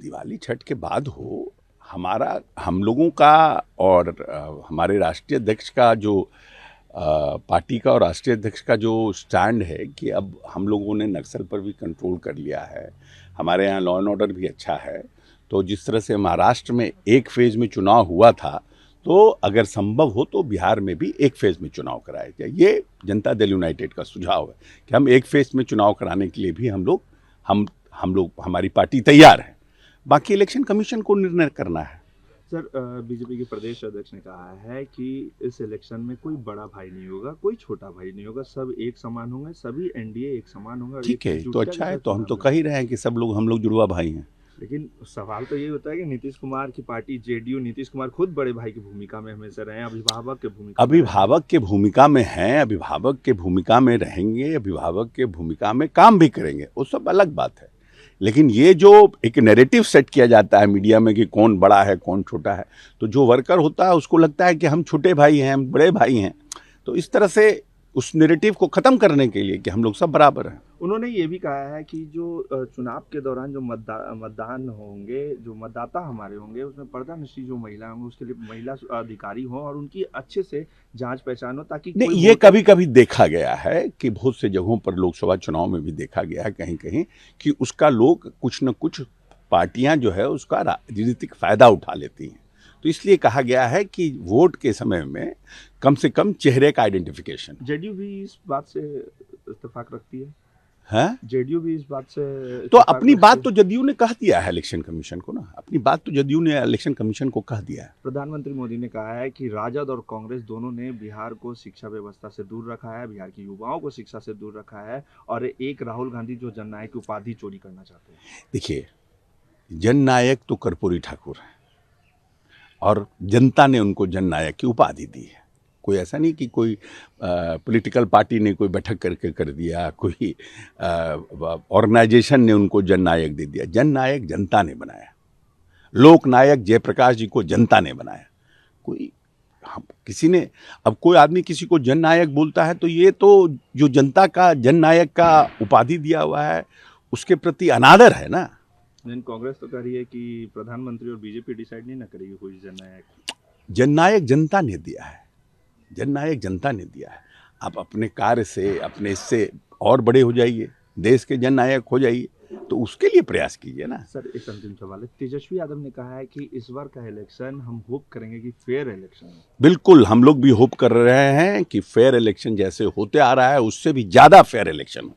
दिवाली छठ के बाद हो, हमारा हम लोगों का और हमारे राष्ट्रीय अध्यक्ष का जो पार्टी का और राष्ट्रीय अध्यक्ष का जो स्टैंड है कि अब हम लोगों ने नक्सल पर भी कंट्रोल कर लिया है, हमारे यहाँ लॉ एंड ऑर्डर भी अच्छा है। तो जिस तरह से महाराष्ट्र में एक फेज़ में चुनाव हुआ था, तो अगर संभव हो तो बिहार में भी एक फेज़ में चुनाव कराया जाए। ये जनता दल यूनाइटेड का सुझाव है कि हम एक फेज़ में चुनाव कराने के लिए भी हम लोग हमारी पार्टी तैयार है। बाकी इलेक्शन कमीशन को निर्णय करना है। सर, बीजेपी के प्रदेश अध्यक्ष ने कहा है कि इस इलेक्शन में कोई बड़ा भाई नहीं होगा, कोई छोटा भाई नहीं होगा, सब एक समान होंगे, सभी एनडीए एक समान होंगे। ठीक है, तो अच्छा है, तो हम तो कह ही रहे हैं कि हम लोग जुड़वा भाई हैं। लेकिन सवाल तो ये होता है कि नीतीश कुमार की पार्टी जेडीयू, नीतीश कुमार खुद बड़े भाई की भूमिका में हमेशा रहे हैं, अभिभावक के भूमिका में हैं, अभिभावक के भूमिका में रहेंगे, अभिभावक के भूमिका में काम भी करेंगे, वो सब अलग बात है। लेकिन ये जो एक नैरेटिव सेट किया जाता है मीडिया में कि कौन बड़ा है कौन छोटा है, तो जो वर्कर होता है उसको लगता है कि हम छोटे भाई हैं, हम बड़े भाई हैं। तो इस तरह से उस नैरेटिव को ख़त्म करने के लिए कि हम लोग सब बराबर हैं। उन्होंने ये भी कहा है कि जो चुनाव के दौरान जो मतदान होंगे, जो मतदाता हमारे होंगे, उसमें पर्दा नशीं जो महिला होंगी उसके लिए महिला अधिकारी हों और उनकी अच्छे से जांच पहचान हो, ताकि नहीं, ये कभी कभी देखा गया है कि बहुत से जगहों पर लोकसभा चुनाव में भी देखा गया है कहीं कहीं कि उसका लोग कुछ न कुछ पार्टियां जो है उसका राजनीतिक फायदा उठा लेती हैं। तो इसलिए कहा गया है कि वोट के समय में कम से कम चेहरे का आइडेंटिफिकेशन। जेडीयू भी इस बात से इत्तेफाक रखती है। है? जेडीयू भी इस बात से तो अपनी बात तो जदयू ने कह दिया है इलेक्शन कमीशन को ना, अपनी बात तो जदयू ने इलेक्शन कमीशन को कह दिया है। प्रधानमंत्री मोदी ने कहा है कि राजद और कांग्रेस दोनों ने बिहार को शिक्षा व्यवस्था से दूर रखा है, बिहार के युवाओं को शिक्षा से दूर रखा है, और एक राहुल गांधी जो जननायक की उपाधि चोरी करना चाहते हैं। देखिए, जननायक तो कर्पूरी ठाकुर है और जनता ने उनको जननायक की उपाधि दी है। कोई ऐसा नहीं कि कोई पॉलिटिकल पार्टी ने कोई बैठक करके कर दिया, कोई ऑर्गेनाइजेशन ने उनको जननायक दे दिया। जननायक जनता ने बनाया। लोकनायक जयप्रकाश जी को जनता ने बनाया। कोई किसी ने, अब कोई आदमी किसी को जननायक बोलता है तो ये तो जो जनता का जननायक का उपाधि दिया हुआ है उसके प्रति अनादर है ना। लेकिन कांग्रेस तो कह रही है कि प्रधानमंत्री और बीजेपी डिसाइड नहीं ना करेगी कोई जननायक। जननायक जनता ने दिया है, जननायक जनता ने दिया है। आप अपने कार्य से, अपने इससे और बड़े हो जाइए, देश के जननायक हो जाइए, तो उसके लिए प्रयास कीजिए ना। सर, एक अंतिम सवाल है। तेजस्वी यादव ने कहा है कि इस बार का इलेक्शन हम होप करेंगे कि फेयर इलेक्शन हो। बिल्कुल, हम लोग भी होप कर रहे हैं कि फेयर इलेक्शन जैसे होते आ रहा है उससे भी ज़्यादा फेयर इलेक्शन हो।